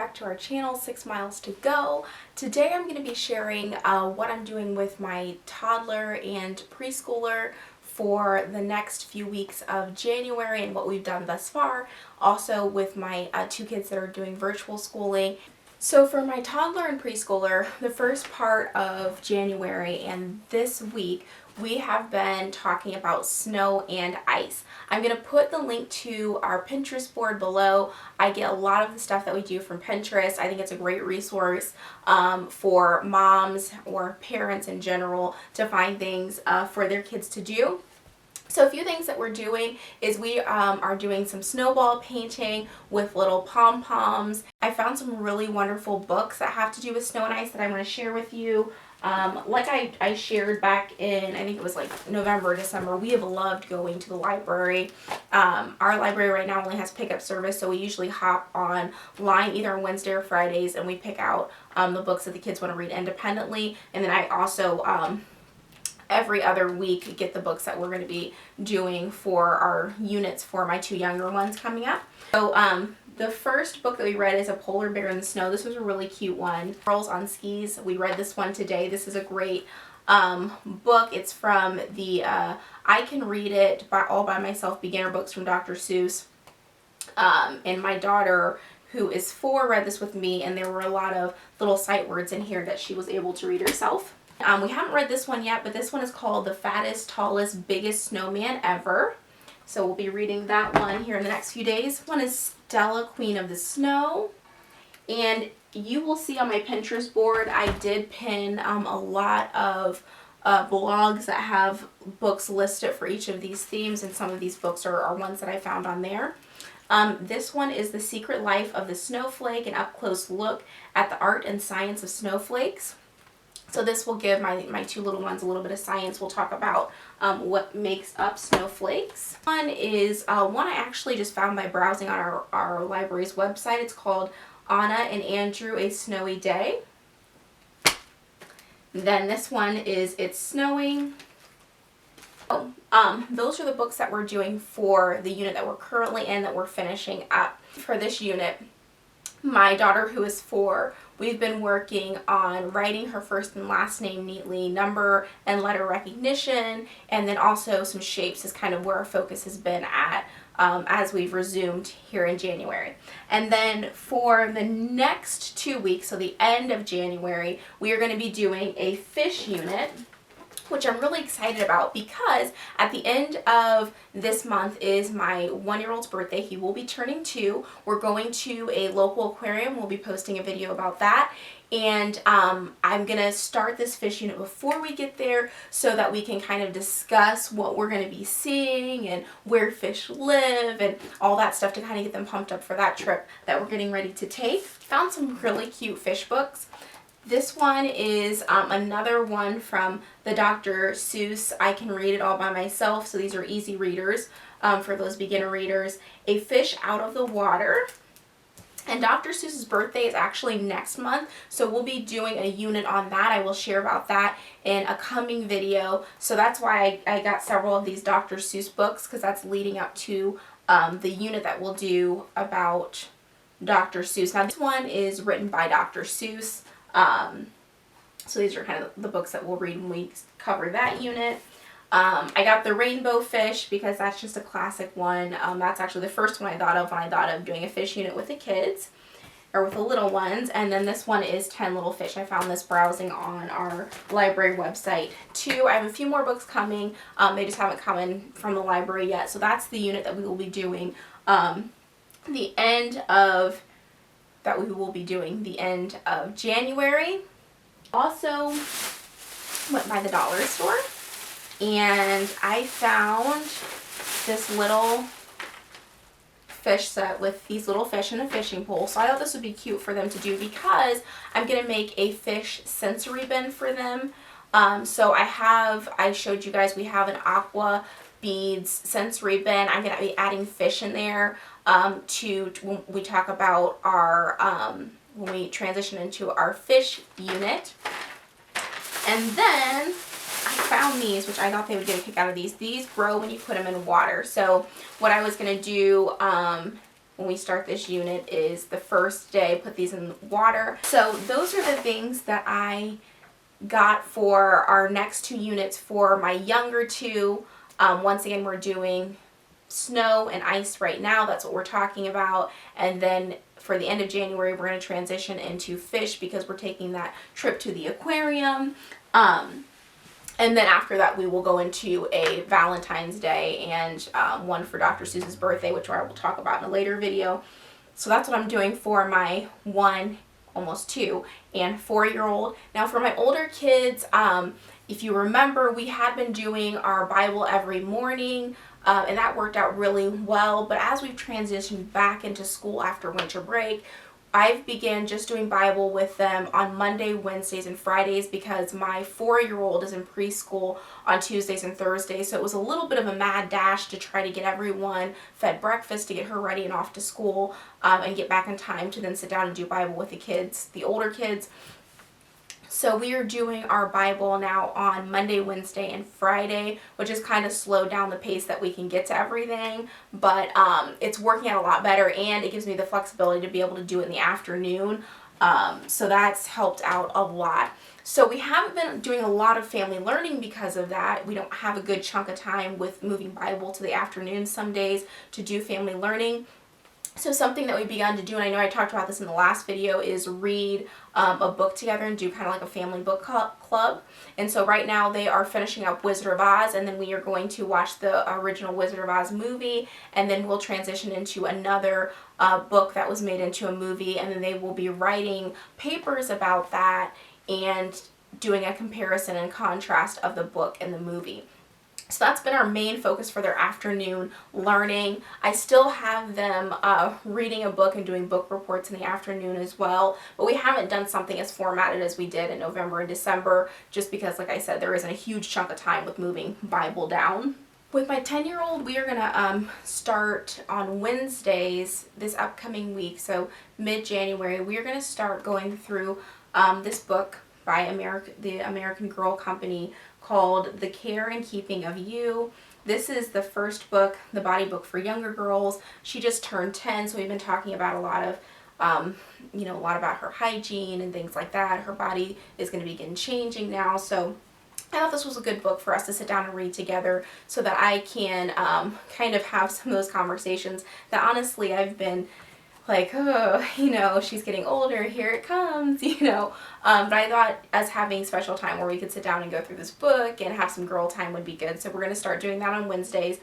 back to our channel, 6 Miles to Go. Today I'm going to be sharing what I'm doing with my toddler and preschooler for the next few weeks of January and what we've done thus far. Also with my 2 kids that are doing virtual schooling. So for my toddler and preschooler, the first part of January and this week, we have been talking about snow and ice. I'm going to put the link to our Pinterest board below. I get a lot of the stuff that we do from Pinterest. I think it's a great resource for moms or parents in general to find things for their kids to do. So a few things that we're doing is we are doing some snowball painting with little pom-poms. I found some really wonderful books that have to do with snow and ice that I want to share with you. Like I shared back in, I think it was like November, December, we have loved going to the library. Our library right now only has pickup service, so we usually hop online either on Wednesday or Fridays and we pick out the books that the kids want to read independently. And then I also every other week get the books that we're going to be doing for our units for my 2 younger ones coming up. So the first book that we read is A Polar Bear in the Snow. This was a really cute one. Girls on Skis. We read this one today. This is a great book. It's from the I Can Read It all by myself beginner books from Dr. Seuss. And my daughter, who is 4, read this with me, and there were a lot of little sight words in here that she was able to read herself. We haven't read this one yet, but this one is called The Fattest, Tallest, Biggest Snowman Ever. So we'll be reading that one here in the next few days. One is Stella, Queen of the Snow. And you will see on my Pinterest board, I did pin a lot of blogs that have books listed for each of these themes, and some of these books are ones that I found on there. This one is The Secret Life of the Snowflake, an up-close look at the art and science of snowflakes. So this will give my 2 little ones a little bit of science. We'll talk about what makes up snowflakes. One is one I actually just found by browsing on our library's website. It's called Anna and Andrew, A Snowy Day. Then this one is It's Snowing. Those are the books that we're doing for the unit that we're currently in, that we're finishing up. For this unit, my daughter, who is 4, we've been working on writing her first and last name neatly, number and letter recognition, and then also some shapes is kind of where our focus has been at as we've resumed here in January. And then for the next 2 weeks, so the end of January, we are going to be doing a fish unit, which I'm really excited about because at the end of this month is my 1-year-old's birthday. He will be turning 2. We're going to a local aquarium. We'll be posting a video about that. And I'm going to start this fish unit before we get there so that we can kind of discuss what we're going to be seeing and where fish live and all that stuff to kind of get them pumped up for that trip that we're getting ready to take. Found some really cute fish books. This one is another one from the Dr. Seuss, I Can Read It All by Myself. So these are easy readers for those beginner readers. A Fish Out of the Water. And Dr. Seuss's birthday is actually next month, so we'll be doing a unit on that. I will share about that in a coming video. So that's why I got several of these Dr. Seuss books, because that's leading up to the unit that we'll do about Dr. Seuss. Now this one is written by Dr. Seuss. So these are kind of the books that we'll read when we cover that unit. I got The Rainbow Fish because that's just a classic one. That's actually the first one I thought of when I thought of doing a fish unit with the kids or with the little ones. And then this one is 10 Little Fish. I found this browsing on our library website too. I have a few more books coming. They just haven't come in from the library yet. So that's the unit that we will be doing the end of January. Also went by the dollar store and I found this little fish set with these little fish in a fishing pole. So I thought this would be cute for them to do because I'm going to make a fish sensory bin for them. So I showed you guys we have an aqua beads sensory bin. I'm going to be adding fish in there when we talk about our when we transition into our fish unit. And then I found these, which I thought they would get a kick out of these. These grow when you put them in water. So what I was going to do when we start this unit is the first day, put these in water. So those are the things that I got for our next 2 units for my younger 2. Once again, we're doing snow and ice right now. That's what we're talking about. And then for the end of January, we're going to transition into fish because we're taking that trip to the aquarium. And then after that, we will go into a Valentine's Day and one for Dr. Seuss's birthday, which I will talk about in a later video. So that's what I'm doing for my 1, almost 2, and 4-year-old. Now for my older kids, if you remember, we had been doing our Bible every morning, and that worked out really well. But as we've transitioned back into school after winter break, I've began just doing Bible with them on Monday, Wednesdays, and Fridays because my 4-year-old is in preschool on Tuesdays and Thursdays. So it was a little bit of a mad dash to try to get everyone fed breakfast to get her ready and off to school, and get back in time to then sit down and do Bible with the kids, the older kids. So we are doing our Bible now on Monday, Wednesday, and Friday, which has kind of slowed down the pace that we can get to everything, but it's working out a lot better, and it gives me the flexibility to be able to do it in the afternoon, so that's helped out a lot. So we haven't been doing a lot of family learning because of that. We don't have a good chunk of time with moving Bible to the afternoon some days to do family learning. So something that we've begun to do, and I know I talked about this in the last video, is read a book together and do kind of like a family book club. And so right now they are finishing up Wizard of Oz, and then we are going to watch the original Wizard of Oz movie, and then we'll transition into another book that was made into a movie, and then they will be writing papers about that and doing a comparison and contrast of the book and the movie. So that's been our main focus for their afternoon learning. I still have them reading a book and doing book reports in the afternoon as well, but we haven't done something as formatted as we did in November and December, just because, like I said, there isn't a huge chunk of time with moving Bible down. With my 10-year-old, we are going to start on Wednesdays this upcoming week, so mid-January. We are going to start going through this book by the American Girl Company called The Care and Keeping of You. This is the first book, the body book for younger girls. She just turned 10, so we've been talking about a lot of, a lot about her hygiene and things like that. Her body is going to begin changing now, so I thought this was a good book for us to sit down and read together so that I can kind of have some of those conversations that honestly I've been like, oh, she's getting older, here it comes, but I thought us having special time where we could sit down and go through this book and have some girl time would be good, so we're going to start doing that on Wednesdays.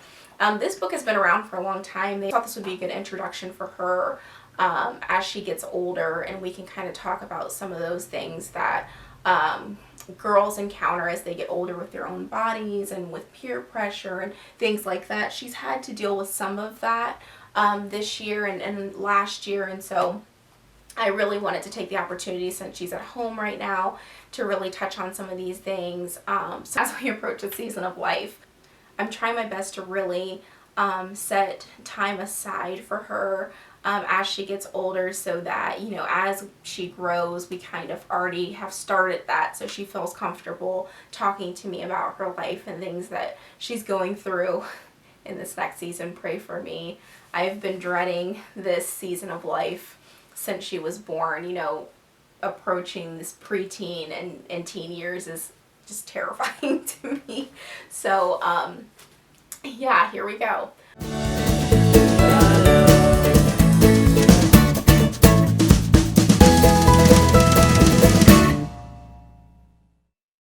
This book has been around for a long time. They thought this would be a good introduction for her as she gets older, and we can kind of talk about some of those things that girls encounter as they get older with their own bodies and with peer pressure and things like that. She's had to deal with some of that this year and last year, and so I really wanted to take the opportunity, since she's at home right now, to really touch on some of these things. So as we approach the season of life, I'm trying my best to really set time aside for her as she gets older, so that, as she grows, we kind of already have started that, so she feels comfortable talking to me about her life and things that she's going through in this next season. Pray for me. I've been dreading this season of life since she was born. Approaching this preteen and teen years is just terrifying to me. So, yeah, here we go.